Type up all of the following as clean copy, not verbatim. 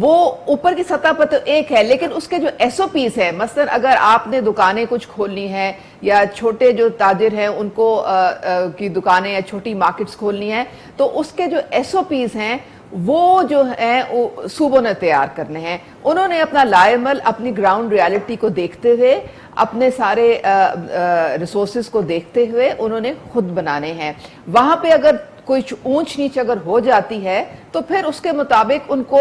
وہ اوپر کی سطح پر تو ایک ہے، لیکن اس کے جو ایس او پیز ہے، مثلا اگر آپ نے دکانیں کچھ کھولنی ہیں یا چھوٹے جو تاجر ہیں ان کو کی دکانیں یا چھوٹی مارکیٹس کھولنی ہیں، تو اس کے جو ایس او پیز ہیں وہ جو ہیں صوبوں نے تیار کرنے ہیں. انہوں نے اپنا لائمل اپنی گراؤنڈ ریالٹی کو دیکھتے ہوئے، اپنے سارے ریسورسز کو دیکھتے ہوئے انہوں نے خود بنانے ہیں. وہاں پہ اگر کوئی اونچ نیچ اگر ہو جاتی ہے تو پھر اس کے مطابق ان کو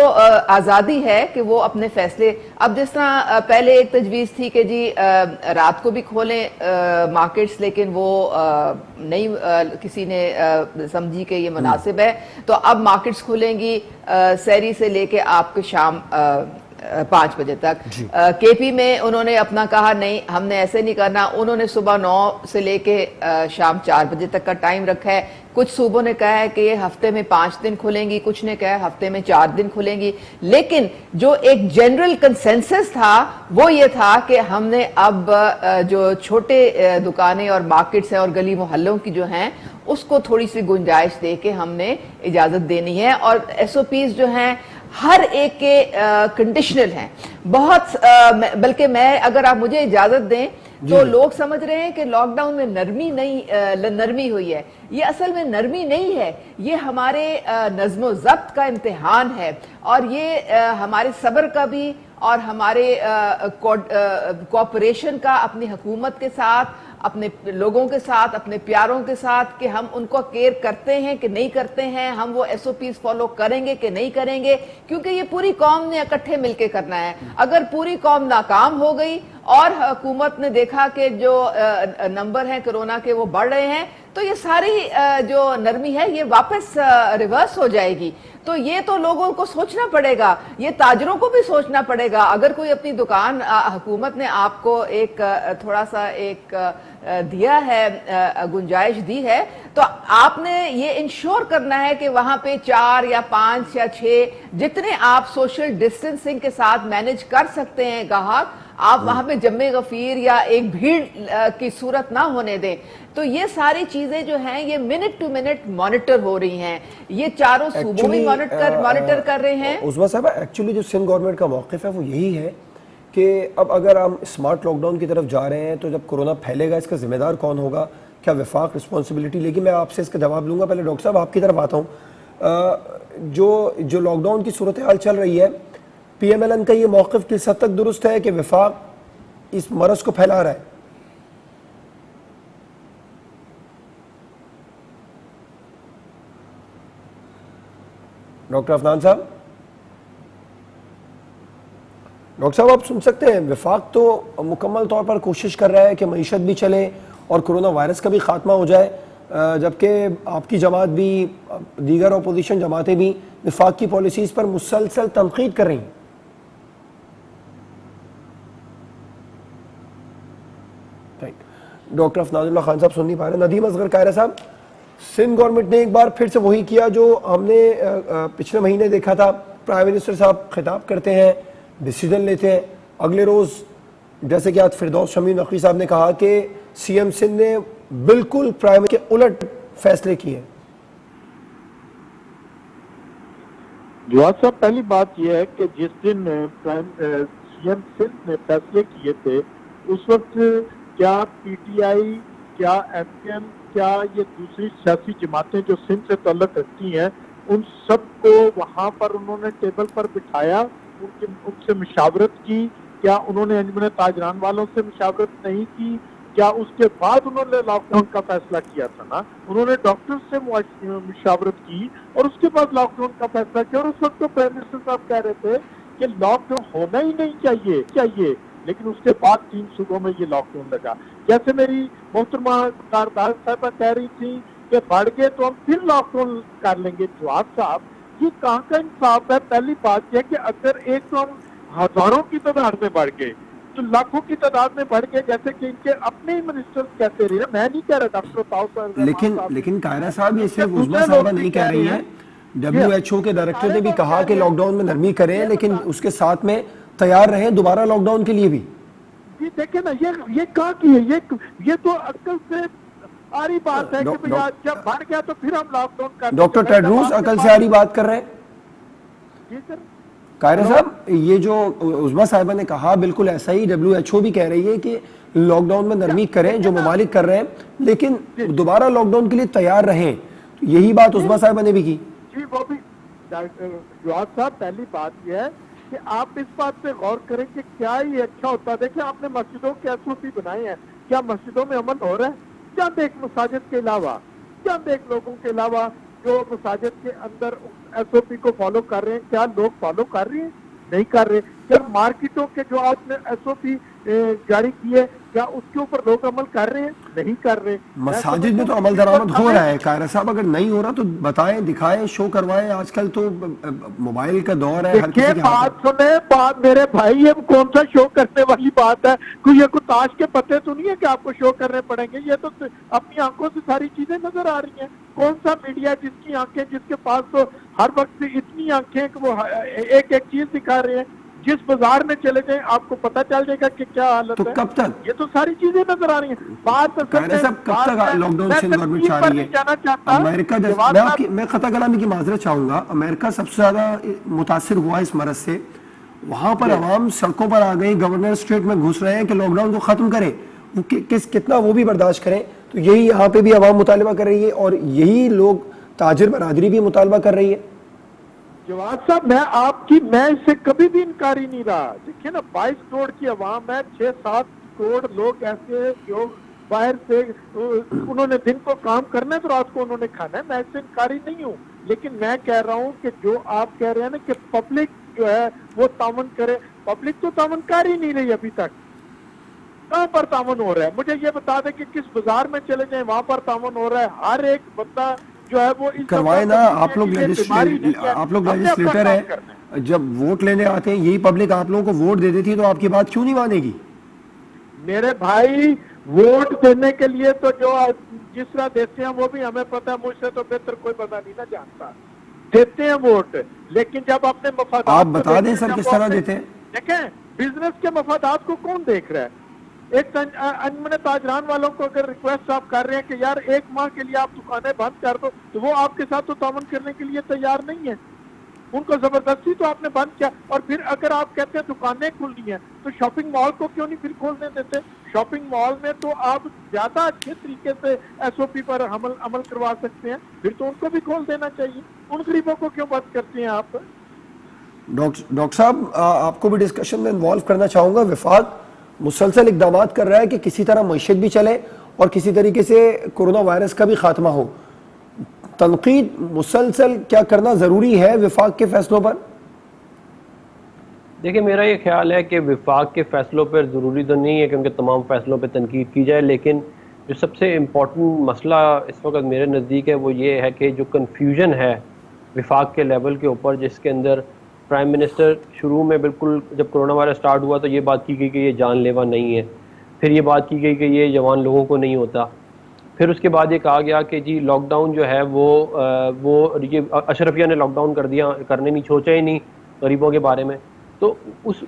آزادی ہے کہ وہ اپنے فیصلے، اب جس طرح پہلے ایک تجویز تھی کہ جی رات کو بھی کھولیں مارکیٹس، لیکن وہ نہیں کسی نے سمجھی کہ یہ مناسب ہے، تو اب مارکیٹس کھلیں گی سحری سے لے کے آپ کے شام 5 بجے تک. کے پی میں انہوں نے اپنا کہا نہیں ہم نے ایسے نہیں کرنا، انہوں نے صبح 9 سے لے کے شام 4 بجے تک کا ٹائم رکھا ہے. کچھ صوبوں نے کہا ہے کہ یہ ہفتے میں 5 دن کھلیں گی، کچھ نے کہا ہے ہفتے میں 4 دن کھلیں گی. لیکن جو ایک جنرل کنسنسس تھا وہ یہ تھا کہ ہم نے اب جو چھوٹے دکانیں اور مارکیٹس ہیں اور گلی محلوں کی جو ہیں اس کو تھوڑی سی گنجائش دے کے ہم نے اجازت دینی ہے. اور ایس او پیز جو ہیں ہر ایک کے کنڈیشنل ہیں بہت، بلکہ میں اگر آپ مجھے اجازت دیں تو لوگ سمجھ رہے ہیں کہ لاک ڈاؤن میں نرمی ہوئی ہے. یہ اصل میں نرمی نہیں ہے، یہ ہمارے نظم و ضبط کا امتحان ہے، اور یہ ہمارے صبر کا بھی اور ہمارے کوآپریشن کا اپنی حکومت کے ساتھ، اپنے لوگوں کے ساتھ، اپنے پیاروں کے ساتھ، کہ ہم ان کو کیئر کرتے ہیں کہ نہیں کرتے ہیں، ہم وہ ایس او پیز فالو کریں گے کہ نہیں کریں گے، کیونکہ یہ پوری قوم نے اکٹھے مل کے کرنا ہے. اگر پوری قوم ناکام ہو گئی اور حکومت نے دیکھا کہ جو نمبر ہیں کرونا کے وہ بڑھ رہے ہیں، تو یہ ساری جو نرمی ہے یہ واپس ریورس ہو جائے گی. تو یہ تو لوگوں کو سوچنا پڑے گا، یہ تاجروں کو بھی سوچنا پڑے گا. اگر کوئی اپنی دکان، حکومت نے آپ کو ایک تھوڑا سا ایک دیا ہے، گنجائش دی ہے، تو آپ نے یہ انشور کرنا ہے کہ وہاں پہ 4 یا 5 یا 6 جتنے آپ سوشل ڈسٹینسنگ کے ساتھ مینج کر سکتے ہیں گاہک، آپ وہاں پہ جمع غفیر یا ایک بھیڑ کی صورت نہ ہونے دیں. تو یہ ساری چیزیں جو ہیں یہ منٹ ٹو منٹ مانیٹر ہو رہی ہیں، یہ چاروں صوبوں بھی مانیٹر کر رہے ہیں. عظمیٰ صاحبہ ایکچولی جو سندھ گورنمنٹ کا موقف ہے وہ یہی ہے کہ اب اگر ہم اسمارٹ لاک ڈاؤن کی طرف جا رہے ہیں تو جب کرونا پھیلے گا اس کا ذمہ دار کون ہوگا؟ کیا وفاق رسپانسبلٹی لے گی؟ میں آپ سے اس کا جواب لوں گا. پہلے ڈاکٹر صاحب آپ کی طرف آتا ہوں. جو لاک ڈاؤن کی صورتحال چل رہی ہے، پی ایم ایل این کا یہ موقف کس حد تک درست ہے کہ وفاق اس مرض کو پھیلا رہا ہے؟ ڈاکٹر عفنان صاحب، ڈاکٹر صاحب آپ سن سکتے ہیں؟ وفاق تو مکمل طور پر کوشش کر رہا ہے کہ معیشت بھی چلے اور کرونا وائرس کا بھی خاتمہ ہو جائے، جبکہ آپ کی جماعت بھی، دیگر اپوزیشن جماعتیں بھی وفاق کی پالیسیز پر مسلسل تنقید کر رہی ہیں. ڈاکٹر عفنان اللہ خان صاحب سن نہیں پا رہے. ندیم اصغر قاہرہ صاحب، سندھ گورنمنٹ نے ایک بار پھر سے وہی کیا جو ہم نے پچھلے مہینے دیکھا تھا. پرائم منسٹر صاحب خطاب کرتے ہیں، ڈیسیجن لیتے ہیں، اگلے روز جیسے کہ آج فردوس شمیم نقوی صاحب نے کہا کہ سی ایم سندھ نے بالکل پرائم کے الٹ فیصلے کیے. جواد صاحب، پہلی بات یہ ہے کہ جس دن سی ایم سندھ نے فیصلے کیے تھے اس وقت کیا پی ٹی آئی، کیا ایم پی ایم، کیا یہ دوسری سیاسی جماعتیں جو سندھ سے تعلق رکھتی ہیں ان سب کو وہاں پر انہوں نے ٹیبل پر بٹھایا، ان سے مشاورت کی؟ کیا انہوں نے انجمن تاجران والوں سے مشاورت نہیں کی؟ کیا اس کے بعد انہوں نے لاک ڈاؤن کا فیصلہ کیا تھا نا؟ انہوں نے ڈاکٹر سے مشاورت کی اور اس کے بعد لاک ڈاؤن کا فیصلہ کیا. اور اس وقت تو پرائم منسٹر صاحب کہہ رہے تھے کہ لاک ڈاؤن ہونا ہی نہیں چاہیے، لیکن اس کے بعد 3 صوبوں میں یہ لاک ڈاؤن لگا. جیسے میری محترمہ کاردار صاحبہ کہہ رہی تھی کہ بڑھ گئے تو ہم پھر لاک ڈاؤن کر لیں گے. جواب صاحب، یہ کہاں کا انصاف ہے؟ پہلی بات یہ کہ اگر ایک تو ہم ہزاروں کی تعداد میں بڑھ گئے تو لاکھوں کی تعداد میں بڑھ گئے، جیسے کہ ان کے اپنے ہی منسٹر کہتے رہے. میں نہیں کہہ رہا ڈاکٹر لیکن قاہرہ صاحب یہ صرف عظمیٰ صاحبہ نہیں کہہ رہی ہیں، WHO کے ڈائریکٹر نے بھی کہا کہ لاک ڈاؤن میں نرمی کریں، لیکن اس کے ساتھ میں تیار رہیں دوبارہ لاک ڈاؤن کے لیے بھی. جی دیکھیں نا، یہ کہاں کی ہے؟ یہ تو عقل سے آری بات ہے کہ جب بڑھ گیا تو پھر ہم لاک ڈاؤن کر. ڈاکٹر ٹیڈروس عقل سے آری بات کر رہے ہیں. جی سر. قاہرہ صاحب یہ جو عظمیٰ صاحبہ نے کہا بالکل ایسا ہی WHO بھی کہہ رہی ہے کہ لاک ڈاؤن میں نرمی کریں جو ممالک کر رہے ہیں لیکن دوبارہ لاک ڈاؤن کے لیے تیار رہیں. یہی بات عظمیٰ صاحبہ نے بھی کی. جی وہ بھی جواد صاحب پہلی بات یہ ہے کہ آپ اس بات پہ غور کریں کہ کیا یہ اچھا ہوتا ہے. دیکھیں آپ نے مسجدوں کے SOP بنائے ہیں, کیا مسجدوں میں عمل ہو رہا ہے؟ چند ایک مساجد کے علاوہ, چند ایک لوگوں کے علاوہ جو مساجد کے اندر SOP کو فالو کر رہے ہیں, کیا لوگ فالو کر رہے ہیں؟ نہیں کر رہے. کیا مارکیٹوں کے جو آپ نے SOP جاری کیے کیا اس کے اوپر لوگ عمل کر رہے ہیں؟ نہیں کر رہے. مساجد میں تو عمل درآمد ہو رہا ہے قاہرہ صاحب, اگر نہیں ہو رہا تو بتائیں, دکھائیں, شو کروائیں. آج کل تو موبائل کا دور ہے, ہر کسی کے بات سنیں, بات میرے بھائی یہ کون سا شو کرنے والی بات ہے؟ کوئی یہ کوئی تاش کے پتے تو نہیں ہے کہ آپ کو شو کرنے پڑیں گے. یہ تو اپنی آنکھوں سے ساری چیزیں نظر آ رہی ہیں. کون سا میڈیا جس کی آنکھیں, جس کے پاس تو ہر وقت اتنی آنکھیں کہ وہ ایک ایک چیز دکھا رہے ہیں. جس بازار میں چلے جائیں آپ کو پتہ چل جائے گا کہ کیا حالت ہے. تو کب تک یہ تو ساری چیزیں نظر آ رہی ہیں. بات قاہرہ صاحب کب تک لاک ڈاؤن سے گورنمنٹ چاہ رہی ہے؟ امریکہ میں خطا کلامی کی معذرت چاہوں گا, امریکہ سب سے زیادہ متاثر ہوا اس مرض سے. وہاں پر عوام سڑکوں پر آ گئی, گورنر اسٹیٹ میں گھس رہے ہیں کہ لاک ڈاؤن کو ختم کریں. کتنا وہ بھی برداشت کریں. تو یہی یہاں پہ بھی عوام مطالبہ کر رہی ہے اور یہی لوگ تاجر برادری بھی مطالبہ کر رہی ہے. جواد صاحب میں اس سے کبھی بھی انکاری نہیں رہا. دیکھیں نا 22 کروڑ کی عوام ہے, 6-7 کروڑ لوگ ایسے جو باہر سے انہوں نے دن کو کام کرنا ہے تو رات کو انہوں نے کھانا ہے. میں اس سے انکاری نہیں ہوں, لیکن میں کہہ رہا ہوں کہ جو آپ کہہ رہے ہیں نا کہ پبلک جو ہے وہ تعاون کرے, پبلک تو تعاون کر ہی نہیں رہی ابھی تک. کہاں پر تعاون ہو رہا ہے؟ مجھے یہ بتا دیں کہ کس بازار میں چلے جائیں وہاں پر تعاون ہو رہا ہے. ہر ایک بندہ جو ہے وہ کروائے نا. آپ لوگ لیجسلیٹر ہیں, جب ووٹ لینے آتے ہیں یہی پبلک آپ لوگوں کو ووٹ دے دیتی ہے تو آپ کی بات کیوں نہیں مانے گی؟ میرے بھائی ووٹ دینے کے لیے تو جو جس طرح دیتے ہیں وہ بھی ہمیں پتا ہے, مجھ سے تو بہتر کوئی پتا نہیں نہ جانتا. دیتے ہیں ووٹ, لیکن جب اپنے مفادات آپ بتا دیں سر کس طرح دیتے ہیں. دیکھیں بزنس کے مفادات کو کون دیکھ رہا ہے؟ ایک انجمن تاجران والوں کو اگر ریکویسٹ آپ کر رہے ہیں کہ یار 1 ماہ کے لیے آپ دکانیں بند کر دو, تو وہ آپ کے ساتھ تو تعاون کرنے کے لیے تیار نہیں ہے. ان کو زبردستی تو آپ نے بند کیا. اور پھر اگر آپ کہتے ہیں دکانیں کھلنی ہیں تو شاپنگ مال کو کیوں نہیں پھر کھولنے دیتے؟ شاپنگ مال میں تو آپ زیادہ اچھے طریقے سے SOP پر عمل کروا سکتے ہیں, پھر تو ان کو بھی کھول دینا چاہیے. ان غریبوں کو کیوں بند کرتے ہیں آپ؟ ڈاکٹر صاحب آپ کو بھی ڈسکشن میں انوالو کرنا چاہوں گا. وفاق مسلسل اقدامات کر رہا ہے کہ کسی طرح معیشت بھی چلے اور کسی طریقے سے کورونا وائرس کا بھی خاتمہ ہو. تنقید مسلسل کیا کرنا ضروری ہے وفاق کے فیصلوں پر؟ دیکھیں میرا یہ خیال ہے کہ وفاق کے فیصلوں پر ضروری تو نہیں ہے کہ ان کے تمام فیصلوں پہ تنقید کی جائے, لیکن جو سب سے امپورٹنٹ مسئلہ اس وقت میرے نزدیک ہے وہ یہ ہے کہ جو کنفیوژن ہے وفاق کے لیول کے اوپر, جس کے اندر پرائم منسٹر شروع میں بالکل جب کرونا وائرس سٹارٹ ہوا تو یہ بات کی گئی کہ یہ جان لیوا نہیں ہے, پھر یہ بات کی گئی کہ یہ جوان لوگوں کو نہیں ہوتا, پھر اس کے بعد یہ کہا گیا کہ جی لاک ڈاؤن جو ہے وہ یہ اشرفیہ نے لاک ڈاؤن کر دیا, کرنے نہیں سوچا ہی نہیں غریبوں کے بارے میں. تو اس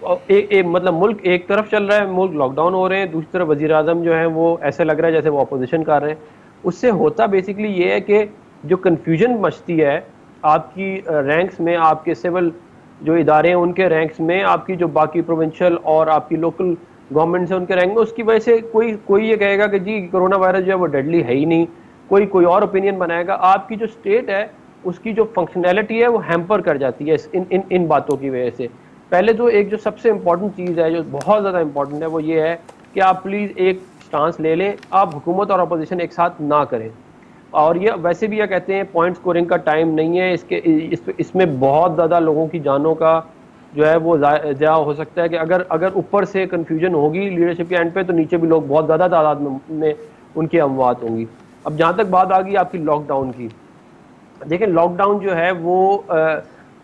مطلب ملک ایک طرف چل رہا ہے, ملک لاک ڈاؤن ہو رہے ہیں, دوسری طرف وزیر اعظم جو ہیں وہ ایسے لگ رہا ہے جیسے وہ اپوزیشن کر رہے ہیں. اس سے ہوتا بیسیکلی یہ ہے کہ جو کنفیوژن مچتی ہے آپ کی رینکس میں, آپ کے سول جو ادارے ہیں ان کے رینکس میں, آپ کی جو باقی پروونشل اور آپ کی لوکل گورنمنٹ سے ان کے رینک میں, اس کی وجہ سے کوئی یہ کہے گا کہ جی کرونا وائرس جو ہے وہ ڈیڈلی ہے ہی نہیں, کوئی اور اوپینین بنائے گا. آپ کی جو اسٹیٹ ہے اس کی جو فنکشنالٹی ہے وہ ہیمپر کر جاتی ہے ان باتوں کی وجہ سے. پہلے تو ایک جو سب سے امپورٹنٹ چیز ہے جو بہت زیادہ امپورٹنٹ ہے وہ یہ ہے کہ آپ پلیز ایک سٹانس لے لیں, آپ حکومت اور اپوزیشن ایک ساتھ نہ کریں. اور یہ ویسے بھی یہ کہتے ہیں پوائنٹ سکورنگ کا ٹائم نہیں ہے, اس میں بہت زیادہ لوگوں کی جانوں کا جو ہے وہ ضیاع ہو سکتا ہے کہ اگر اوپر سے کنفیوژن ہوگی لیڈرشپ کے اینڈ پہ تو نیچے بھی لوگ بہت زیادہ تعداد میں ان کی اموات ہوں گی. اب جہاں تک بات آ گئی آپ کی لاک ڈاؤن کی, دیکھیں لاک ڈاؤن جو ہے وہ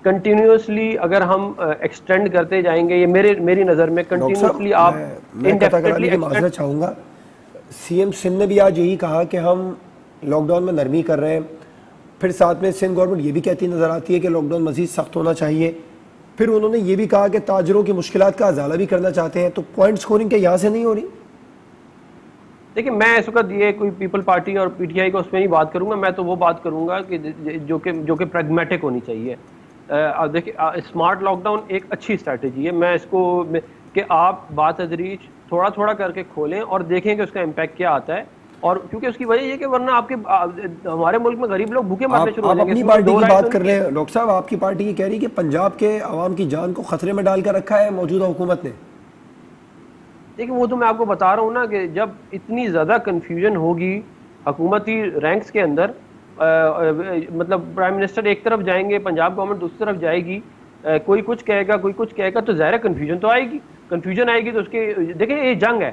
کنٹینیوسلی اگر ہم ایکسٹینڈ کرتے جائیں گے, یہ میری نظر میں کنٹینیوسلی آپ انڈیفینیٹلی معذرت چاہوں گا. CM سندھ نے بھی آج یہی کہا کہ ہم لاک ڈاؤن میں نرمی کر رہے ہیں, پھر ساتھ میں سندھ گورنمنٹ یہ بھی کہتی نظر آتی ہے کہ لاک ڈاؤن مزید سخت ہونا چاہیے. پھر انہوں نے یہ بھی کہا کہ تاجروں کی مشکلات کا ازالہ بھی کرنا چاہتے ہیں. تو پوائنٹ سکورنگ کیا یہاں سے نہیں ہو رہی؟ دیکھیں میں اس وقت یہ کوئی پیپل پارٹی اور PTI کو اس میں نہیں بات کروں گا, میں تو وہ بات کروں گا کہ جو کہ پریگمیٹک ہونی چاہیے. دیکھیں اسمارٹ لاک ڈاؤن ایک اچھی اسٹریٹجی ہے. میں اس کو کہ آپ بتدریج تھوڑا تھوڑا کر کے کھولیں اور دیکھیں کہ اس کا امپیکٹ کیا آتا ہے. اور کیونکہ اس کی وجہ یہ کہ ورنہ آپ کے ہمارے ملک میں غریب لوگ بھوکے مرنے شروع ہو جائیں گے. اپنی پارٹی کی بات کر رہے ہیں ڈاکٹر صاحب, آپ کی پارٹی یہ کہہ رہی ہے کہ پنجاب کے عوام کی جان کو خطرے میں ڈال کر رکھا ہے موجودہ حکومت نے. دیکھیں وہ تو میں آپ کو بتا رہا ہوں نا کہ جب اتنی زیادہ کنفیوژن ہوگی حکومتی رینکس کے اندر, مطلب پرائم منسٹر ایک طرف جائیں گے, پنجاب گورنمنٹ دوسری طرف جائے گی, کوئی کچھ کہے گا کوئی کچھ کہے گا, تو ظاہر کنفیوژن تو آئے گی. کنفیوژن آئے گی تو اس کے دیکھیں یہ جنگ ہے,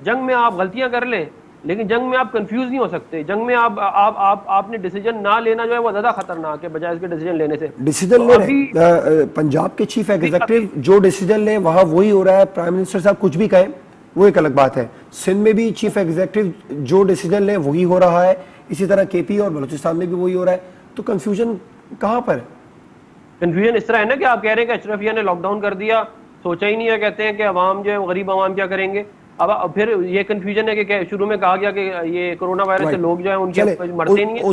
جنگ میں آپ غلطیاں کر لیں لیکن جنگ میں آپ کنفیوز نہیں ہو سکتے. جنگ میں آپ نے ڈیسیجن نہ لینا جو ہے وہ زیادہ خطرناک ہے بجائے اس کے ڈیسیجن لینے سے. ڈیسیجن لے رہے ہیں پنجاب کے چیف ایگزیکٹو جو ڈیسیجن لیں وہاں وہی ہو رہا ہے. پرائم منسٹر صاحب کچھ بھی کہیں وہ ایک الگ بات ہے. سندھ میں بھی چیف ایگزیکٹو جو ڈیسیجن لیں وہی ہو رہا ہے, اسی طرح کے پی اور بلوچستان میں بھی وہی ہو رہا ہے. تو کنفیوژن کہاں پر ہے؟ کنفیوژن اس طرح ہے نا کہ آپ کہہ رہے ہیں کہ اشرفیہ نے لاک ڈاؤن کر دیا, سوچا ہی نہیں ہے, کہتے ہیں کہ عوام جو ہے غریب عوام کیا کریں گے. اب پھر یہ کنفیوژن ہے کہ شروع میں کہا گیا کہ یہ کرونا وائرس سے لوگ جو ہیں ان کے مرتے نہیں ہیں.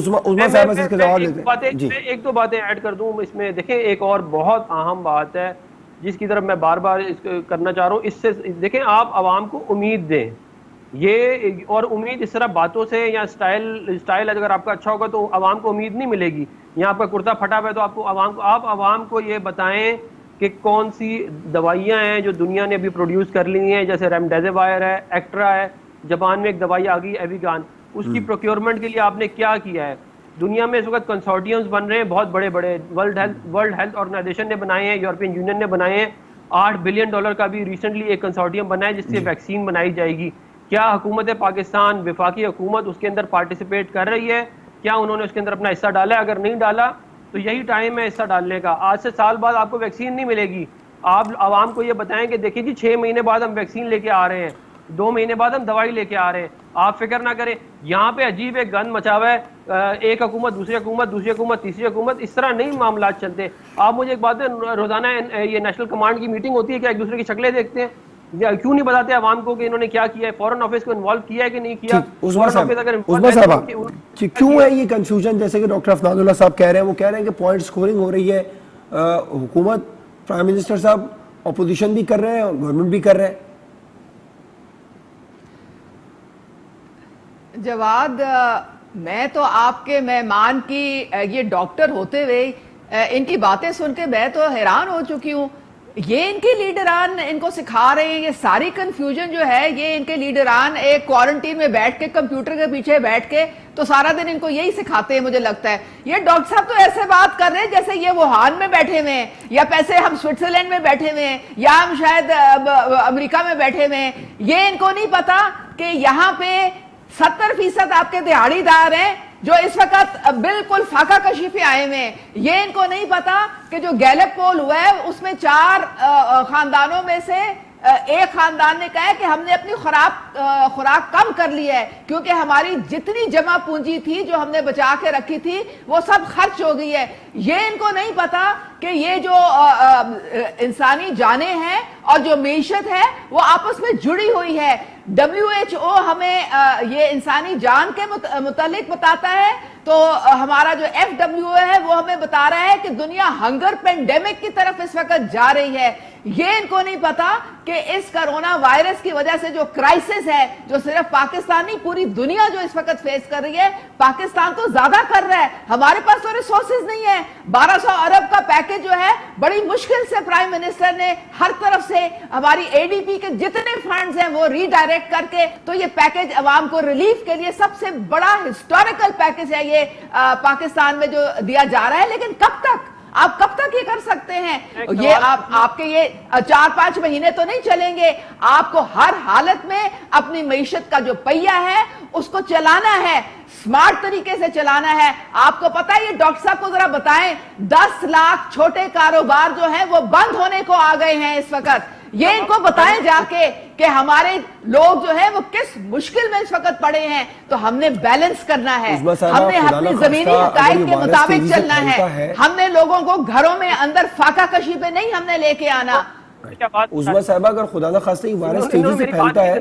ایک دو باتیں ایڈ کر دوں اس میں. دیکھیں ایک اور بہت اہم بات ہے جس کی طرف میں بار بار کرنا چاہ رہا ہوں. اس سے دیکھیں آپ عوام کو امید دیں, یہ اور امید اس طرح باتوں سے یا اسٹائل اگر آپ کا اچھا ہوگا تو عوام کو امید نہیں ملے گی. یہاں آپ کا کرتا پھٹا ہوا ہے تو آپ عوام کو یہ بتائیں کہ کون سی دوائیاں ہیں جو دنیا نے ابھی پروڈیوس کر لی ہیں, جیسے ریمڈیزیوائر ہے, ایکٹرا ہے, جاپان میں ایک دوائی آ گئی ایویگان, اس کی پروکیورمنٹ کے لیے آپ نے کیا کیا ہے. دنیا میں اس وقت کنسورٹیمز بن رہے ہیں بہت بڑے بڑے, ورلڈ ہیلتھ آرگنائزیشن نے بنائے ہیں, یورپین یونین نے بنائے ہیں. $8 بلین کا بھی ریسنٹلی ایک کنسورٹیم بنا ہے جس سے ویکسین بنائی جائے گی. کیا حکومت پاکستان, وفاقی حکومت اس کے اندر پارٹیسپیٹ کر رہی ہے؟ کیا انہوں نے اس کے اندر اپنا حصہ ڈالا ہے؟ اگر نہیں ڈالا تو یہی ٹائم ہے حصہ ڈالنے کا. آج سے سال بعد آپ کو ویکسین نہیں ملے گی. آپ عوام کو یہ بتائیں کہ دیکھیں جی 6 مہینے بعد ہم ویکسین لے کے آ رہے ہیں, 2 مہینے بعد ہم دوائی لے کے آ رہے ہیں. آپ فکر نہ کریں. یہاں پہ عجیب ایک گند مچا ہوا ہے, ایک حکومت دوسری حکومت تیسری حکومت, اس طرح نہیں معاملات چلتے. آپ مجھے ایک بات ہے, روزانہ یہ نیشنل کمانڈ کی میٹنگ ہوتی ہے, کیا ایک دوسرے کی شکلیں دیکھتے ہیں؟ کیوں نہیں بتاتے عوام کو کہ انہوں نے کیا کیا ہے؟ فورن آفس کو انوالو کیا ہے کہ نہیں کیا؟ کیوں ہے یہ کنفیوژن؟ جیسے کہ ڈاکٹر افنان اللہ صاحب کہہ رہے ہیں, وہ کہہ رہے ہیں کہ پوائنٹ سکورنگ ہو رہی ہے, حکومت پرائم منسٹر صاحب اپوزیشن بھی کر رہے ہیں اور گورنمنٹ بھی کر رہے ہیں. جواد, میں تو آپ کے مہمان کی یہ ڈاکٹر ہوتے ہوئے ان کی باتیں سن کے میں تو حیران ہو چکی ہوں. یہ ان کے لیڈران ان کو سکھا رہے ہیں, یہ ساری کنفیوژن جو ہے یہ ان کے لیڈران ایک کوارنٹین میں بیٹھ کے کمپیوٹر کے پیچھے بیٹھ کے تو سارا دن ان کو یہی سکھاتے ہیں مجھے لگتا ہے. یہ ڈاکٹر صاحب تو ایسے بات کر رہے ہیں جیسے یہ ووہان میں بیٹھے ہوئے ہیں, یا پیسے ہم سوئٹزرلینڈ میں بیٹھے ہوئے ہیں, یا ہم شاید امریکہ میں بیٹھے ہوئے ہیں. یہ ان کو نہیں پتا کہ یہاں پہ 70% آپ کے دہاڑی دار ہیں جو اس وقت بالکل فاقہ کشی پہ آئے ہوئے ہیں. یہ ان کو نہیں پتا کہ جو گیلپ پول ہوا ہے اس میں 4 خاندانوں میں سے ایک خاندان نے کہا ہے کہ ہم نے اپنی خوراک کم کر لی ہے کیونکہ ہماری جتنی جمع پونجی تھی جو ہم نے بچا کے رکھی تھی وہ سب خرچ ہو گئی ہے. یہ ان کو نہیں پتا کہ یہ جو انسانی جانیں ہیں اور جو معیشت ہے وہ آپس میں جڑی ہوئی ہے. WHO ہمیں یہ انسانی جان کے متعلق بتاتا ہے, تو ہمارا جو FWO ہے وہ ہمیں بتا رہا ہے کہ دنیا ہنگر پینڈیمک کی طرف اس وقت جا رہی ہے. یہ ان کو نہیں پتا کہ اس کرونا وائرس کی وجہ سے جو کرائسس ہے, جو صرف پاکستان نہیں پوری دنیا جو اس وقت فیس کر رہی ہے, پاکستان تو زیادہ کر رہا ہے. ہمارے پاس تو ریسورسز نہیں ہے. 1200 ارب کا پیکج جو ہے بڑی مشکل سے پرائم منسٹر نے ہر طرف سے ہماری ADP کے جتنے فنڈز ہیں وہ ری ڈائریکٹ کر کے, تو یہ پیکج عوام کو ریلیف کے لیے سب سے بڑا ہسٹوریکل پیکج ہے یہ پاکستان میں جو دیا جا رہا ہے. لیکن کب تک, آپ کب تک یہ کر سکتے ہیں؟ یہ آپ کے یہ 4-5 مہینے تو نہیں چلیں گے. آپ کو ہر حالت میں اپنی معیشت کا جو پہیہ ہے اس کو چلانا ہے, سمارٹ طریقے سے چلانا ہے. آپ کو پتا ہے, یہ ڈاکٹر صاحب کو ذرا بتائیں, 10 لاکھ چھوٹے کاروبار جو ہیں وہ بند ہونے کو آ گئے ہیں اس وقت. یہ ان کو بتائیں جا کے کہ ہمارے لوگ جو ہیں وہ کس مشکل میں اس وقت پڑے ہیں. تو ہم نے بیلنس کرنا ہے, ہم نے اپنی زمینی حقائق کے مطابق چلنا ہے. ہم نے لوگوں کو گھروں میں اندر فاقہ کشی پہ نہیں ہم نے لے کے آنا. عظمیٰ صاحبہ, اگر خدا نہ خواستہ یہ وائرس تیزی سے پھیلتا ہے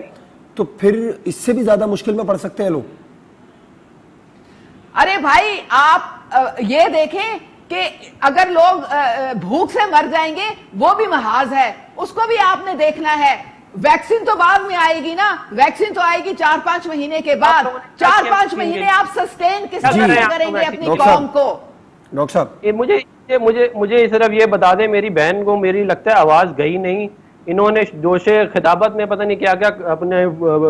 تو پھر اس سے بھی زیادہ مشکل میں پڑ سکتے ہیں لوگ. ارے بھائی, آپ یہ دیکھیں کہ اگر لوگ بھوک سے مر جائیں گے وہ بھی محاذ ہے، اس کو بھی آپ نے دیکھنا ہے. ویکسین تو بعد میں آئے گی نا، ویکسین تو آئے گی 4-5 مہینے کے بعد. 4-5 مہینے آپ سسٹین کس طرح کریں گے اپنی قوم کو؟ ڈاکٹر صاحب مجھے صرف یہ بتا دیں، میری بہن کو میری لگتا ہے آواز گئی نہیں، انہوں نے جوش خطابت میں پتہ نہیں کیا کیا اپنے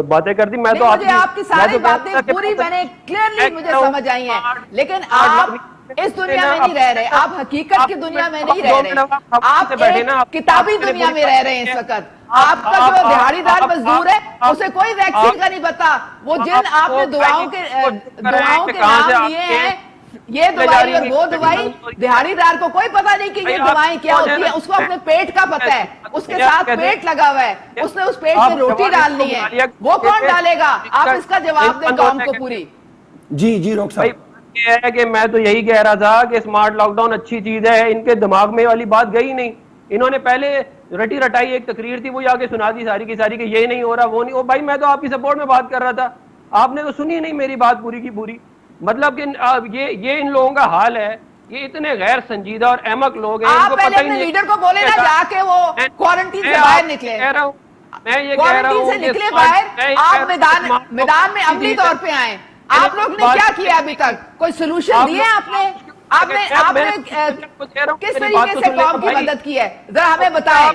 باتیں کر دی. میں تو آپ کی ساری باتیں پوری میں نے کلیئرلی مجھے سمجھ آئی ہیں، لیکن آپ اس دنیا میں نہیں رہ رہے، آپ حقیقت کی دنیا میں نہیں رہ رہے، آپ ایک کتابی دنیا میں رہ رہے ہیں اس وقت. آپ کا جو دیہڑی دار مزدور ہے اسے کوئی ویکسین کا نہیں پتا، وہ جن آپ نے دعاؤں کے نام لیے ہیں، یہ دوائی اور وہ دوائی، دیہڑی دار کو کوئی پتہ نہیں کہ یہ دوائیں کیا ہوتی ہیں. اس کو اپنے پیٹ کا پتہ ہے، اس کے ساتھ پیٹ لگا ہوا ہے، اس نے اس پیٹ میں روٹی ڈالنی ہے، وہ کون ڈالے گا؟ آپ اس کا جواب دیں قوم کو پوری. جی ڈاکٹر صاحب یہ ہے کہ میں تو یہی کہہ رہا تھا کہ اسمارٹ لاک ڈاؤن اچھی چیز ہے، ان کے دماغ میں والی بات گئی نہیں. انہوں نے پہلے رٹی رٹائی ایک تقریر تھی، وہ آگے سنا دی ساری کی ساری کہ یہ نہیں ہو رہا وہ نہیں. او بھائی میں تو آپ کی سپورٹ میں بات کر رہا تھا، آپ نے تو سنی نہیں میری بات پوری کی پوری. مطلب کہ یہ ان لوگوں کا حال ہے، یہ اتنے غیر سنجیدہ اور احمق لوگ ہیں. آپ پہلے اپنے لیڈر کو بولے نا جا کے وہ کوارنٹین سے باہر نکلے، میں یہ کہہ رہا ہوں سے نکلے باہر، آپ میدان میں عملی طور پہ آئیں. آپ لوگ نے کیا کیا ابھی تک؟ کوئی سلوشن دیے آپ نے کس طریقے سے قوم کی مدد کی ہے؟ ذرا ہمیں بتائیں.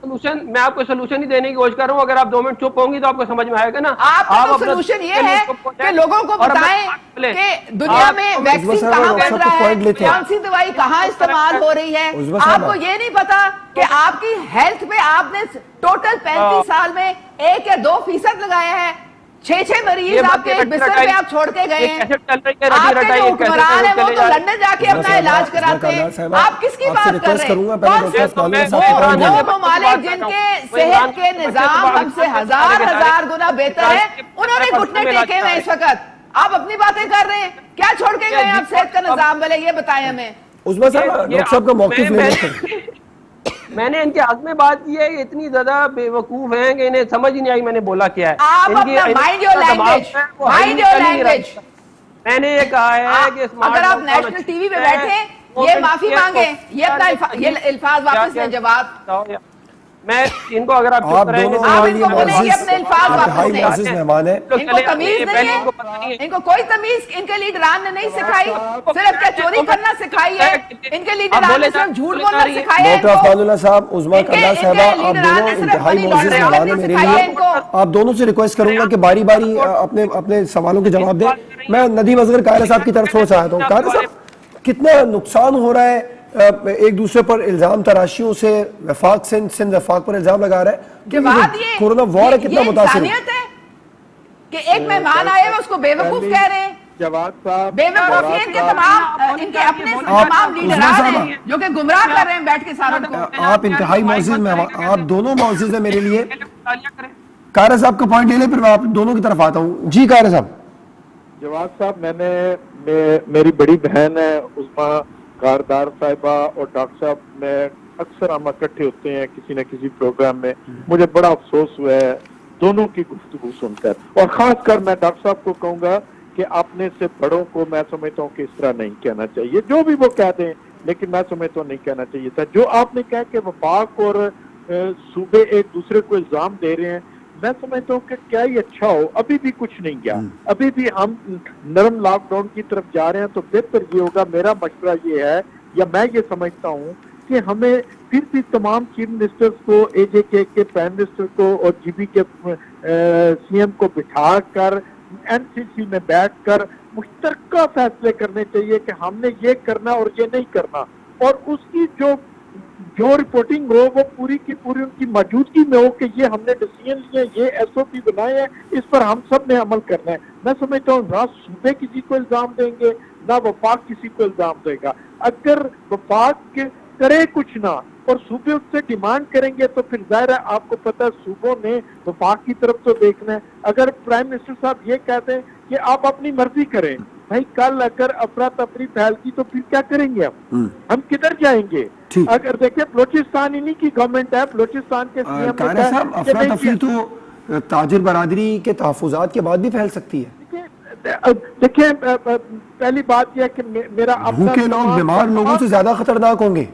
میں آپ کو سلوشن ہی دینے کی کوشش کر رہا ہوں، اگر آپ 2 منٹ چپ ہوں گی تو آپ کو سمجھ میں آئے گا نا. آپ کا سلوشن یہ ہے کہ لوگوں کو بتائیں کہ دنیا میں ویکسین کہاں بن رہا ہے، کون سی دوائی کہاں استعمال ہو رہی ہے. آپ کو یہ نہیں پتا کہ آپ کی ہیلتھ پہ آپ نے ٹوٹل 35 سال میں 1 یا 2% لگایا ہے. 6 مریض آپ کے بستر پہ آپ چھوڑ کے گئے ہیں. آپ کے جو حکمران ہیں وہ تو لندن جا کے اپنا علاج کراتے ہیں. آپ کس کی بات کر رہے ہیں؟ وہ ممالک جن کے صحت کے نظام ہم سے ہزار گنا بہتر ہے، انہوں نے گھٹنے ٹیکے ہوئے اس وقت. آپ اپنی باتیں کر رہے ہیں، کیا چھوڑ کے گئے ہیں آپ صحت کا نظام والے؟ یہ بتائیں ہمیں. عثمان صاحب ڈاکٹر صاحب کا موقف لے لیتے ہیں. میں نے ان کے حق میں بات کی ہے، یہ اتنی زیادہ بے وقوف ہیں کہ انہیں سمجھ ہی نہیں آئی میں نے بولا کیا ہے. آپ اپنا مائنڈ یور لینگویج. میں نے یہ کہا ہے کہ اگر آپ نیشنل ٹی وی پہ بیٹھے یہ معافی مانگیں، یہ اپنا یہ الفاظ واپس لیں. جواب میں ان کو اگر آپ دونوں مہمان ہیں، ان کو تمیز نہیں ہے، ان کو کوئی تمیز ان کے لیڈران نے نہیں سکھائی. صرف کیا چوری کرنا سکھائی ہے ان کے لیڈران نے، صرف جھوٹ بولنا سکھایا ہے. ڈاکٹر افضال اللہ صاحب، عظمیٰ کردار صاحبہ، آپ دونوں انتہائی معزز مہمان ہیں میرے لیے. آپ دونوں سے ریکویسٹ کروں گا کہ باری باری اپنے سوالوں کے جواب دیں. میں ندیم اصغر قاہرہ صاحب کی طرف سوچ آیا تھا. قاہرہ صاحب، کتنا نقصان ہو رہا ہے ایک دوسرے پر الزام تراشیوں سے؟ وفاق سندھ وفاق پر الزام لگا رہا ہے، کورونا وار کتنا متاثر ہے کہ ایک مہمان آئے ہوئے اس کو بے وقوف کہہ رہے ہیں. جواد صاحب بے وقوف ان کے اپنے تمام لیڈران ہیں جو کہ گمراہ کر رہے ہیں بیٹھ کے ساروں کو. آپ انتہائی معزز مہمان، آپ دونوں معزز ہیں میرے لیے. قاہرہ صاحب کا پوائنٹ لے لیں پھر میں آپ دونوں کی طرف آتا ہوں. جی قاہرہ صاحب. جواد صاحب، میری بڑی بہن ہے عظمیٰ کاردار صاحبہ اور ڈاکٹر صاحب، میں اکثر ہم اکٹھے ہوتے ہیں کسی نہ کسی پروگرام میں. مجھے بڑا افسوس ہوا ہے دونوں کی گفتگو سن کر، اور خاص کر میں ڈاکٹر صاحب کو کہوں گا کہ اپنے سے بڑوں کو میں سمجھتا ہوں کہ اس طرح نہیں کہنا چاہیے. جو بھی وہ کہہ دیں، لیکن میں سمجھتا ہوں نہیں کہنا چاہیے تھا. جو آپ نے کہا کہ وفاق اور صوبے ایک دوسرے کو الزام دے رہے ہیں، میں سمجھتا ہوں کہ کیا ہی اچھا ہو. ابھی بھی کچھ نہیں گیا، ابھی بھی ہم نرم لاک ڈاؤن کی طرف جا رہے ہیں. تو بہتر یہ ہوگا، میرا مشورہ یہ ہے، یا میں یہ سمجھتا ہوں کہ ہمیں پھر بھی تمام چیف منسٹرز کو، اے جے کے پرائم منسٹر کو اور جی بی کے سی ایم کو بٹھا کر این سی سی میں بیٹھ کر مشترکہ فیصلے کرنے چاہیے کہ ہم نے یہ کرنا اور یہ نہیں کرنا. اور اس کی جو رپورٹنگ ہو وہ پوری کی پوری ان کی موجودگی میں ہو کہ یہ ہم نے ڈیسیژن لیے، یہ ایس او پی بنائے ہیں، اس پر ہم سب نے عمل کرنا ہے. میں سمجھتا ہوں نہ صوبے کسی کو الزام دیں گے، نہ وفاق کسی کو الزام دے گا. اگر وفاق کرے کچھ نہ اور صوبے اس سے ڈیمانڈ کریں گے تو پھر ظاہر ہے آپ کو پتہ ہے صوبوں نے وفاق کی طرف تو دیکھنا ہے. اگر پرائم منسٹر صاحب یہ کہتے ہیں کہ آپ اپنی مرضی کریں، بھائی کل اگر افراتفری پھیل کی تو پھر کیا کریں گے؟ ہم کدھر جائیں گے؟ اگر دیکھیں بلوچستان انہی کی گورنمنٹ ہے، بلوچستان کے سی ایم افراتفری تو تاجر برادری کے تحفظات کے بعد بھی پھیل سکتی ہے. دیکھیں پہلی بات یہ ہے کہ میرا اپنا بھوکے لوگ بیمار لوگوں سے زیادہ خطرناک ہوں گے.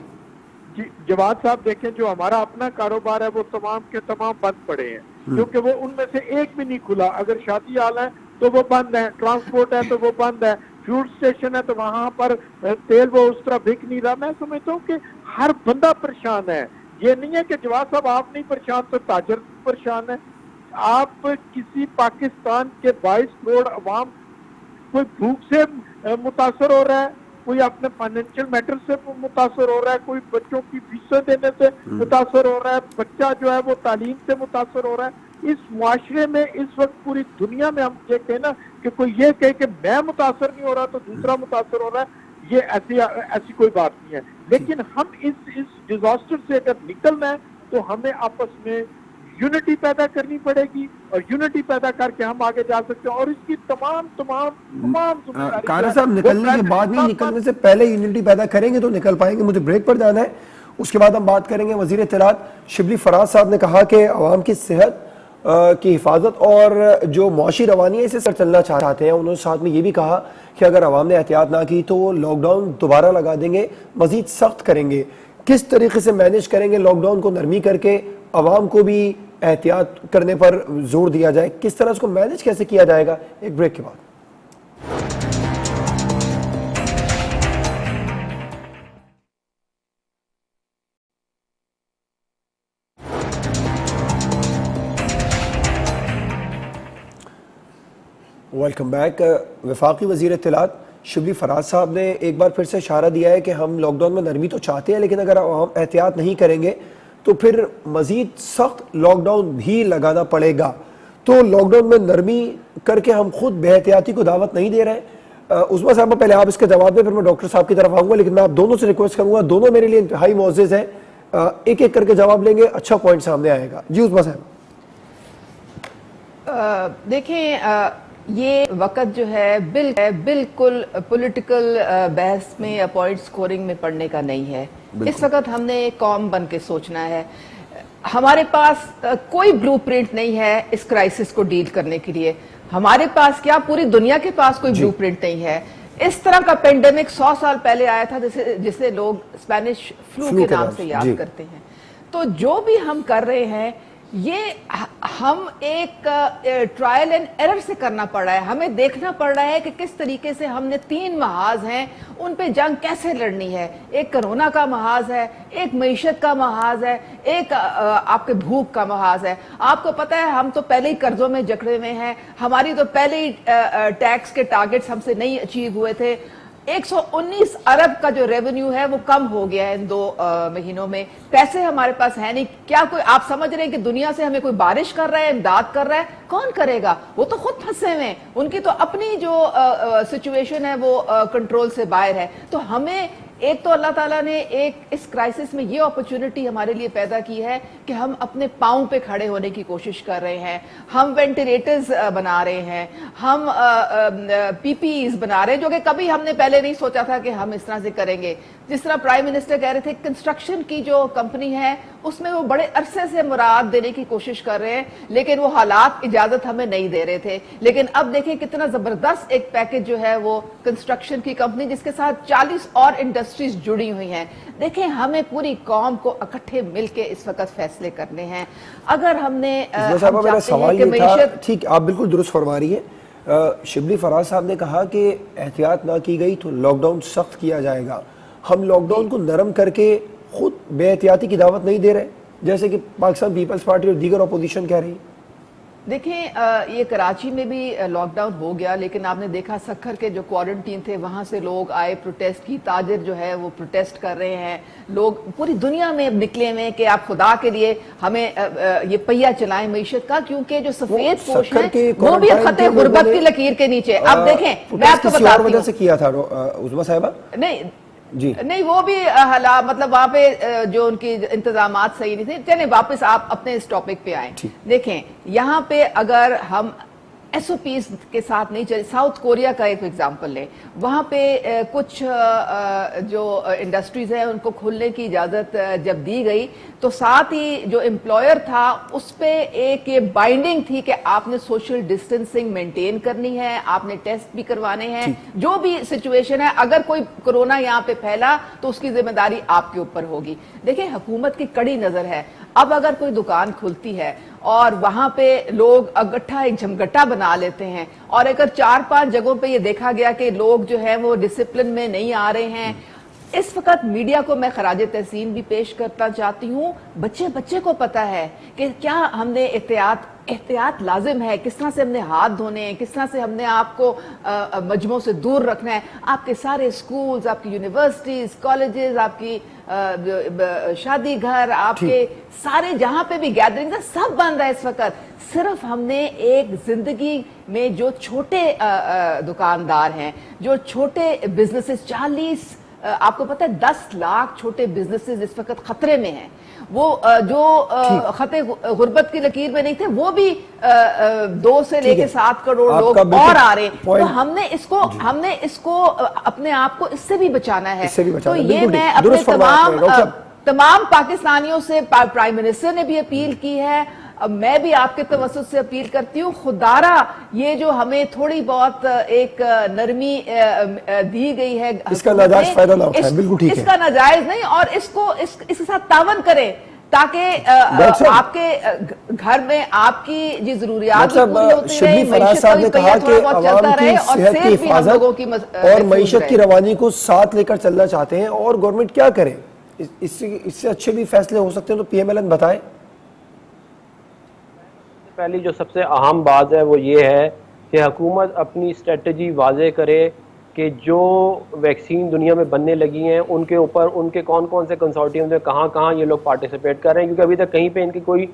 جی جواد صاحب دیکھیں جو ہمارا اپنا کاروبار ہے وہ تمام کے تمام بند پڑے ہیں کیونکہ وہ ان میں سے ایک بھی نہیں کھلا. اگر شادی حال ہے تو وہ بند ہے, ٹرانسپورٹ ہے تو وہ بند ہے, فیوڈ اسٹیشن ہے تو وہاں پر تیل وہ اس طرح بک نہیں رہا. میں سمجھتا ہوں کہ ہر بندہ پریشان ہے. یہ نہیں ہے کہ جواد صاحب آپ نہیں پریشان تو تاجر پریشان ہے. آپ کسی پاکستان کے 22 کروڑ عوام کوئی بھوک سے متاثر ہو رہا ہے, کوئی اپنے فائنینشیل میٹر سے متاثر ہو رہا ہے, کوئی بچوں کی فیسیں دینے سے متاثر ہو رہا ہے, بچہ جو ہے وہ تعلیم سے متاثر ہو رہا ہے. اس معاشرے میں اس وقت پوری دنیا میں ہم یہ کہیں نا کہ کوئی یہ کہے کہ میں متاثر نہیں ہو رہا تو دوسرا متاثر ہو رہا ہے, یہ ایسی کوئی بات نہیں ہے. لیکن ہم اس ڈیزاسٹر سے اگر نکلنا ہے تو ہمیں آپس میں یونٹی پیدا کرنی پڑے گی, اور یونٹی پیدا کر کے ہم آگے جا سکتے ہیں. اور اس کی تمام قاہرہ صاحب نکلنے کے بعد نہیں, نکلنے سے پہلے یونٹی پیدا کریں گے تو نکل پائیں گے. مجھے بریک پر جانا ہے, اس کے بعد ہم بات کریں گے. وزیر اطلاعات شبلی فراز صاحب نے کہا کہ عوام کی صحت کی حفاظت اور جو معاشی روانی ہے اسے سر چلنا چاہتے ہیں. انہوں نے ساتھ میں یہ بھی کہا کہ اگر عوام نے احتیاط نہ کی تو وہ لاک ڈاؤن دوبارہ لگا دیں گے, مزید سخت کریں گے. کس طریقے سے مینیج کریں گے لاک ڈاؤن کو نرمی کر کے, عوام کو بھی احتیاط کرنے پر زور دیا جائے, کس طرح اس کو مینیج کیسے کیا جائے گا؟ ایک بریک کے بعد. Welcome back. وفاقی وزیر اطلاعات شبلی فراز صاحب نے ایک بار پھر سے اشارہ دیا ہے کہ ہم لاک ڈاؤن میں نرمی تو چاہتے ہیں لیکن اگر عوام احتیاط نہیں کریں گے تو پھر مزید سخت لاک ڈاؤن بھی لگانا پڑے گا. تو لاک ڈاؤن میں نرمی کر کے ہم خود بے احتیاطی کو دعوت نہیں دے رہے. عظمیٰ صاحبہ پہلے آپ اس کے جواب دیں, پھر میں ڈاکٹر صاحب کی طرف آؤں گا, لیکن میں آپ دونوں سے ریکویسٹ کروں گا, دونوں میرے لیے انتہائی معزز ہیں, ایک ایک کر کے جواب لیں گے, اچھا پوائنٹ سامنے آئے گا. جی عظمیٰ صاحب. دیکھیں یہ وقت جو ہے بالکل پولیٹیکل بحث میں یا پوائنٹ سکورنگ میں پڑھنے کا نہیں ہے. اس وقت ہم نے قوم بن کے سوچنا ہے. ہمارے پاس کوئی بلو پرنٹ نہیں ہے اس کرائسس کو ڈیل کرنے کے لیے. ہمارے پاس کیا پوری دنیا کے پاس کوئی بلو پرنٹ نہیں ہے. اس طرح کا پینڈیمک 100 سال پہلے آیا تھا جسے لوگ اسپینش فلو کے نام سے یاد کرتے ہیں. تو جو بھی ہم کر رہے ہیں یہ ہم ایک ٹرائل اینڈ ایرر سے کرنا پڑ رہا ہے. ہمیں دیکھنا پڑ رہا ہے کہ کس طریقے سے ہم نے 3 محاذ ہیں ان پہ جنگ کیسے لڑنی ہے. ایک کرونا کا محاذ ہے, ایک معیشت کا محاذ ہے, ایک آپ کے بھوک کا محاذ ہے. آپ کو پتہ ہے ہم تو پہلے ہی قرضوں میں جکڑے ہوئے ہیں, ہماری تو پہلے ہی ٹیکس کے ٹارگٹس ہم سے نہیں اچیو ہوئے تھے. 119 ارب کا جو ریونیو ہے وہ کم ہو گیا ہے ان 2 مہینوں میں. پیسے ہمارے پاس ہے نہیں. کیا کوئی آپ سمجھ رہے ہیں کہ دنیا سے ہمیں کوئی بارش کر رہا ہے, امداد کر رہا ہے؟ کون کرے گا؟ وہ تو خود پھنسے ہوئے ہیں. ان کی تو اپنی جو سچویشن ہے وہ کنٹرول سے باہر ہے. تو ہمیں ایک تو اللہ تعالیٰ نے ایک اس کرائسس میں یہ اپرچونٹی ہمارے لیے پیدا کی ہے کہ ہم اپنے پاؤں پہ کھڑے ہونے کی کوشش کر رہے ہیں. ہم وینٹیلیٹرز بنا رہے ہیں, ہم پی پی ایز بنا رہے ہیں جو کہ کبھی ہم نے پہلے نہیں سوچا تھا کہ ہم اس طرح سے کریں گے. جس طرح پرائم منسٹر کہہ رہے تھے کنسٹرکشن کی جو کمپنی ہے اس میں وہ بڑے عرصے سے مراعات دینے کی کوشش کر رہے ہیں لیکن وہ حالات اجازت ہمیں نہیں دے رہے تھے. لیکن اب دیکھیں کتنا زبردست ایک پیکج جو ہے وہ کنسٹرکشن کی کمپنی جس کے ساتھ 40 اور انڈسٹریز جڑی ہوئی ہیں. دیکھیں ہمیں پوری قوم کو اکٹھے مل کے اس وقت فیصلے کرنے ہیں. اگر ہم نے میرا سوال یہ تھا, ٹھیک آپ بالکل درست فرما رہی ہے. شبلی فراز صاحب نے کہا کہ احتیاط نہ کی گئی تو لاک ڈاؤن سخت کیا جائے گا. ہم لاک ڈاؤن کو نرم کر کے خود بے احتیاطی کی دعوت نہیں دے رہے جیسے کہ پاکستان پیپلز پارٹی اور دیگر اپوزیشن کہہ رہی ہے. دیکھیں یہ کراچی میں بھی لاک ڈاؤن ہو گیا لیکن آپ نے دیکھا سکھر کے جو کوارنٹین تھے وہاں سے لوگ آئے پروٹیسٹ کی. تاجر جو ہے وہ پروٹیسٹ کر رہے ہیں. لوگ پوری دنیا میں نکلے ہوئے کہ آپ خدا کے لیے ہمیں یہ پہیا چلائیں معیشت کا, کیونکہ جو سفید پوش ہیں وہ بھی خط غربت کی لکیر کے نیچے. اب دیکھیں میں آپ کو بتاتی ہوں, وجہ سے کیا تھا عظمیٰ صاحبہ نہیں وہ بھی مطلب وہاں پہ جو ان کی انتظامات صحیح نہیں تھے. چلیں واپس آپ اپنے اس ٹاپک پہ آئیں. دیکھیں یہاں پہ اگر ہم SOPs کے ساتھ نہیں چلے. ساؤتھ کوریا کا ایک ایگزامپل لیں, وہاں پہ کچھ جو انڈسٹریز ہیں ان کو کھولنے کی اجازت جب دی گئی تو ساتھ ہی جو امپلائر تھا اس پہ ایک یہ بائنڈنگ تھی کہ آپ نے سوشل ڈسٹینسنگ مینٹین کرنی ہے, آپ نے ٹیسٹ بھی کروانے ہیں, جو بھی سچویشن ہے, اگر کوئی کرونا یہاں پہ پھیلا تو اس کی ذمہ داری آپ کے اوپر ہوگی. دیکھیں حکومت کی کڑی نظر ہے. اب اگر کوئی دکان کھلتی ہے اور وہاں پہ لوگ اگٹھا ایک جھمگٹا بنا لیتے ہیں, اور اگر 4-5 جگہوں پہ یہ دیکھا گیا کہ لوگ جو ہیں وہ ڈسپلن میں نہیں آ رہے ہیں, اس وقت میڈیا کو میں خراج تحسین بھی پیش کرنا چاہتی ہوں. بچے کو پتا ہے کہ کیا ہم نے احتیاط لازم ہے, کس طرح سے ہم نے ہاتھ دھونے ہیں, کس طرح سے ہم نے آپ کو مجموعوں سے دور رکھنا ہے. آپ کے سارے سکولز, آپ کی یونیورسٹیز, کالجز, آپ کی شادی گھر, آپ کے سارے جہاں پہ بھی گیدرنگ ہے, سب بند ہے اس وقت. صرف ہم نے ایک زندگی میں جو چھوٹے دکاندار ہیں, جو چھوٹے بزنسز, 40 آپ کو پتہ ہے 10 لاکھ چھوٹے بزنسز اس وقت خطرے میں ہیں. وہ جو خطے غربت کی لکیر میں نہیں تھے, وہ بھی 2 سے لے کے 7 کروڑ لوگ اور آ رہے ہیں. تو ہم نے اس کو اپنے آپ کو اس سے بھی بچانا ہے. تو یہ میں اپنے تمام پاکستانیوں سے, پرائم منسٹر نے بھی اپیل کی ہے, میں بھی آپ کے توسط سے اپیل کرتی ہوں, خدارہ یہ جو ہمیں تھوڑی بہت ایک نرمی دی گئی ہے, اس کا ناجائز فائدہ نہ اٹھائیں. بالکل ٹھیک ہے, اس کا ناجائز نہیں, اور اس کو اس کے ساتھ تعاون کریں تاکہ آپ کے گھر میں آپ کی جی ضروریات بھی پوری ہوتی رہے, معیشت کا بھی پہیہ تھوڑا بہت چلتا رہے, اور صحت بھی ہم لوگوں کی اور معیشت کی روانی کو ساتھ لے کر چلنا چاہتے ہیں. اور گورنمنٹ کیا کرے؟ اس سے اچھے بھی فیصلے ہو سکتے ہیں, تو PMLN بتائیں. پہلی جو سب سے اہم بات ہے وہ یہ ہے کہ حکومت اپنی اسٹریٹجی واضح کرے کہ جو ویکسین دنیا میں بننے لگی ہیں ان کے اوپر ان کے کون کون سے کنسورٹیم میں کہاں یہ لوگ پارٹیسپیٹ کر رہے ہیں, کیونکہ ابھی تک کہیں پہ ان کی کوئی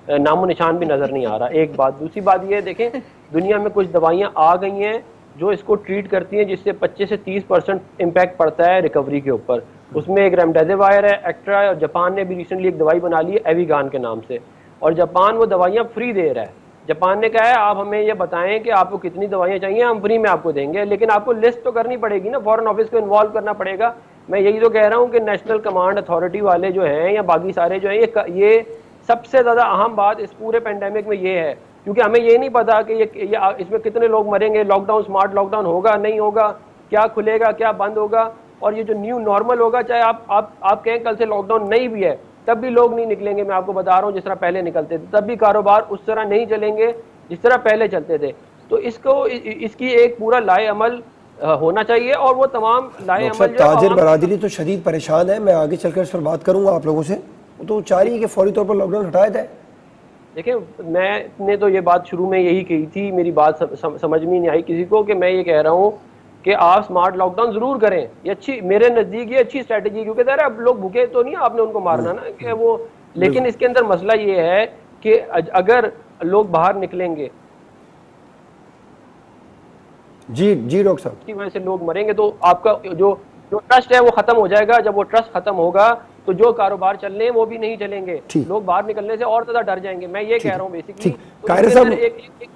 نام و نشان بھی نظر نہیں آ رہا. ایک بات. دوسری بات یہ دیکھیں, دنیا میں کچھ دوائیاں آ گئی ہیں جو اس کو ٹریٹ کرتی ہیں, جس سے 25 سے 30% امپیکٹ پڑتا ہے ریکوری کے اوپر. اس میں ایک ریمڈیزیوائر ہے, ایکٹرا, اور جاپان نے بھی ریسنٹلی ایک دوائی بنا لی ہے ایویگان کے نام سے, اور جاپان وہ دوائیاں فری دے رہا ہے. جاپان نے کہا ہے آپ ہمیں یہ بتائیں کہ آپ کو کتنی دوائیاں چاہیے, ہم فری میں آپ کو دیں گے, لیکن آپ کو لسٹ تو کرنی پڑے گی نا, فورن آفس کو انوالو کرنا پڑے گا. میں یہی تو کہہ رہا ہوں کہ نیشنل کمانڈ اتھارٹی والے جو ہیں یا باقی سارے جو ہیں, یہ سب سے زیادہ اہم بات اس پورے پینڈیمک میں یہ ہے, کیونکہ ہمیں یہ نہیں پتا کہ یہ اس میں کتنے لوگ مریں گے, lockdown smart lockdown ہوگا نہیں ہوگا, کیا کھلے گا کیا بند ہوگا, اور یہ جو نیو نارمل ہوگا, چاہے آپ کہیں کل سے لاک ڈاؤن نہیں بھی ہے تب بھی لوگ نہیں نکلیں گے. میں آپ کو بتا رہا ہوں جس طرح پہلے نکلتے تھے, تب بھی کاروبار اس طرح نہیں چلیں گے جس طرح پہلے چلتے تھے. تو اس کی ایک پورا لائے عمل ہونا چاہیے, اور وہ تمام لائے عمل جو تاجر برادری تو شدید پریشان ہے. میں آگے چل کر اس پر بات کروں گا آپ لوگوں سے. وہ تو چاہ رہی ہے کہ فوری طور پر لاک ڈاؤن ہٹایا جائے. دیکھیں, میں نے تو یہ بات شروع میں یہی کہی تھی, میری بات سمجھ میں نہیں آئی کسی کو, کہ میں یہ کہہ رہا ہوں کہ آپ سمارٹ لاک ڈاؤن ضرور کریں. یہ اچھی, میرے نزدیک یہ اچھی اسٹریٹجی, کیونکہ ظاہر ہے اب لوگ بھوکے تو نہیں آپ نے ان کو مارنا نا کہ وہ, لیکن اس کے اندر مسئلہ یہ ہے کہ اگر لوگ باہر نکلیں گے جی ڈاکٹر صاحب کی وجہ سے لوگ مریں گے, تو آپ کا جو ٹرسٹ ہے وہ ختم ہو جائے گا. جب وہ ٹرسٹ ختم ہوگا تو جو کاروبار چلنے ہیں وہ بھی نہیں چلیں گے, لوگ باہر نکلنے سے اور زیادہ ڈر جائیں گے. میں یہ کہہ رہا ہوں بیسکلی قاہرہ صاحب ایک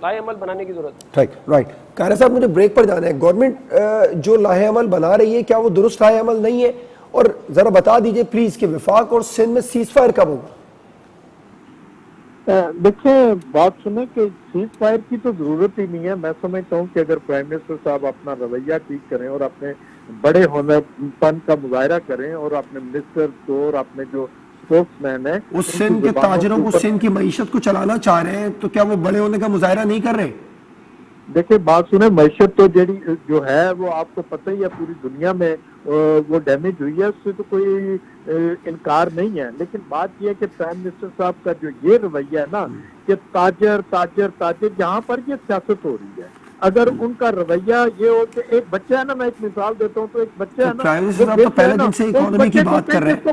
لائے عمل بنانے کی ضرورت ہے. رائٹ. قاہرہ صاحب مجھے بریک پر جانا ہے. گورنمنٹ جو لائحہ عمل بنا رہی ہے کیا وہ درست لائحہ عمل نہیں ہے, اور ذرا بتا دیجئے پلیز کہ وفاق اور سندھ میں سیز فائر کب ہوگا؟ دیکھیں بات سنیں کہ سیز فائر کی تو ضرورت ہی نہیں ہے. میں سمجھتا ہوں کہ اگر پرائم منسٹر صاحب اپنا رویہ ٹھیک کریں اور اپنے بڑے ہونے پن کا مظاہرہ کریں, اور اپنے منسٹر کو اور اپنے جو اسپوکس مین ہیں وہ سندھ کے تاجروں کو, سندھ کی معیشت کو چلانا چاہ رہے ہیں, تو کیا وہ بڑے ہونے کا مظاہرہ نہیں کر رہے؟ دیکھیں بات سنیں, معیشت تو جو ہے وہ آپ کو پتہ ہی ہے پوری دنیا میں وہ ڈیمیج ہوئی ہے, اس سے تو کوئی انکار نہیں ہے. لیکن بات یہ ہے کہ پرائم منسٹر صاحب کا جو یہ رویہ ہے نا کہ تاجر تاجر تاجر, جہاں پر یہ سیاست ہو رہی ہے, اگر ان کا رویہ یہ ہو کہ ایک بچہ ہے نا, میں ایک مثال دیتا ہوں, تو ایک بچہ ہے نا, پرائم منسٹر صاحب تو پہلے دن سے اکانومی کی بات کر رہے ہیں.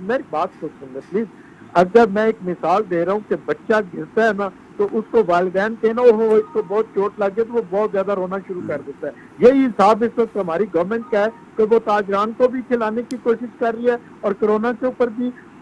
میری بات کو سن لیں پلیز. اگر میں ایک مثال دے رہا ہوں کہ بچہ گرتا ہے نا, تو اس کو والدین کہنا وہ اس کو بہت چوٹ لگ گئی تو وہ بہت زیادہ رونا شروع کر دیتا ہے. یہی حساب اس وقت ہماری گورنمنٹ کا ہے کہ وہ تاجران کو بھی کھلانے کی کوشش کر رہی ہے اور کرونا کے اوپر بھی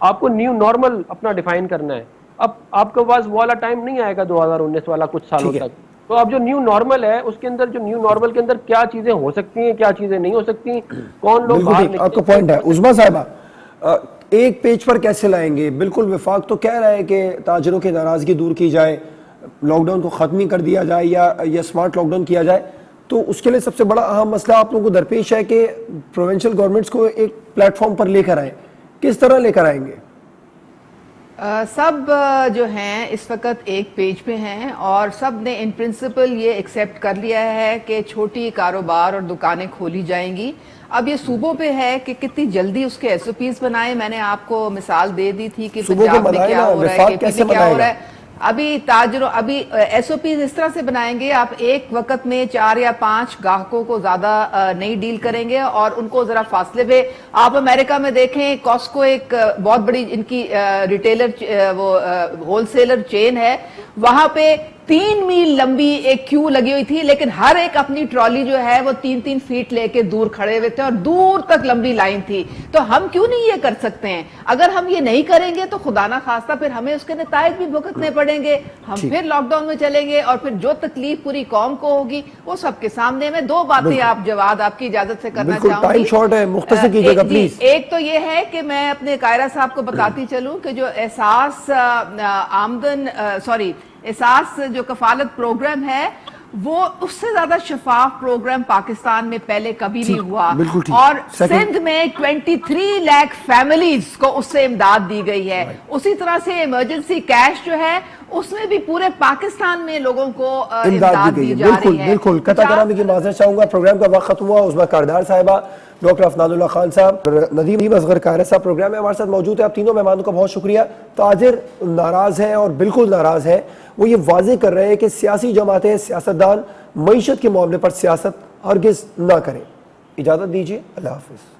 آپ کو نیو نارمل اپنا ڈیفائن کرنا ہے. اب آپ کے پاس وہ والا ٹائم نہیں آئے گا 2019 والا کچھ سالوں تک. تو اب جو نیو نارمل ہے اس کے اندر, جو نیو نارمل کے اندر کیا چیزیں ہو سکتی ہیں, کیا چیزیں نہیں ہو سکتی, کون لوگ باہر نکلیں. آپ کا پوائنٹ ہے. عظمیٰ صاحبہ ایک پیج پر کیسے لائیں گے؟ بالکل وفاق تو کہہ رہا ہے کہ تاجروں کی ناراضگی دور کی جائے, لاک ڈاؤن کو ختم ہی کر دیا جائے یا اسمارٹ لاک ڈاؤن کیا جائے. تو اس کے لیے سب سے بڑا اہم مسئلہ آپ لوگوں کو درپیش ہے کہ پروونشل گورنمنٹس کو ایک پلیٹ فارم پر لے کر آئیں. کس طرح لے کر آئیں گے؟ سب جو ہیں اس وقت ایک پیج پہ ہیں اور سب نے ان پرنسپل یہ ایکسیپٹ کر لیا ہے کہ چھوٹی کاروبار اور دکانیں کھولی جائیں گی. اب یہ صوبوں پہ ہے کہ کتنی جلدی اس کے ایس او پیز بنائیں. میں نے آپ کو مثال دے دی تھی کہ پنجاب میں کیا ہو رہا ہے, کے پی میں کیا ہو رہا ہے. ابھی ابھی ایس او پیز اس طرح سے بنائیں گے, آپ ایک وقت میں 4 یا 5 گاہکوں کو زیادہ نہیں ڈیل کریں گے اور ان کو ذرا فاصلے پہ. آپ امریکہ میں دیکھیں کاسکو ایک بہت بڑی ان کی ریٹیلر وہ ہول سیلر چین ہے, وہاں پہ 3 میل لمبی ایک کیو لگی ہوئی تھی, لیکن ہر ایک اپنی ٹرالی جو ہے وہ 3 فیٹ لے کے دور کھڑے ہوئے تھے اور دور تک لمبی لائن تھی. تو ہم کیوں نہیں یہ کر سکتے ہیں؟ اگر ہم یہ نہیں کریں گے تو خدا نہ خواستہ پھر ہمیں اس کے نتائج بھی بھگتنے پڑیں گے. ہم پھر لاک ڈاؤن میں چلیں گے اور پھر جو تکلیف پوری قوم کو ہوگی وہ سب کے سامنے. میں 2 باتیں آپ جواد آپ کی اجازت سے کرنا چاہوں گی. ٹائم شارٹ ہے, مختصر کیجیے گا پلیز. ایک تو یہ ہے کہ میں اپنے قائرہ صاحب کو بتاتی چلوں کہ جو احساس جو کفالت پروگرام ہے وہ اس سے زیادہ شفاف پروگرام پاکستان میں پہلے کبھی نہیں ہوا, اور سندھ میں 23 لاکھ فیملیز کو اس سے امداد دی گئی ہے. اسی طرح سے ایمرجنسی کیش جو ہے اس میں بھی پورے پاکستان میں لوگوں کو امداد دی جا رہی ہے. بالکل قطع کرانے کی معذرت چاہوں گا, پروگرام کا وقت ختم ہوا. عظمیٰ کاردار صاحبہ, ڈاکٹر افنان اللہ خان صاحب, ندیم اصغر قاہرہ صاحب پروگرام میں ہمارے ساتھ موجود ہے. آپ تینوں مہمانوں کا بہت شکریہ. تاجر ناراض ہیں اور بالکل ناراض ہیں. وہ یہ واضح کر رہے ہیں کہ سیاسی جماعتیں, سیاستدان معیشت کے معاملے پر سیاست ہرگز نہ کریں. اجازت دیجیے, اللہ حافظ.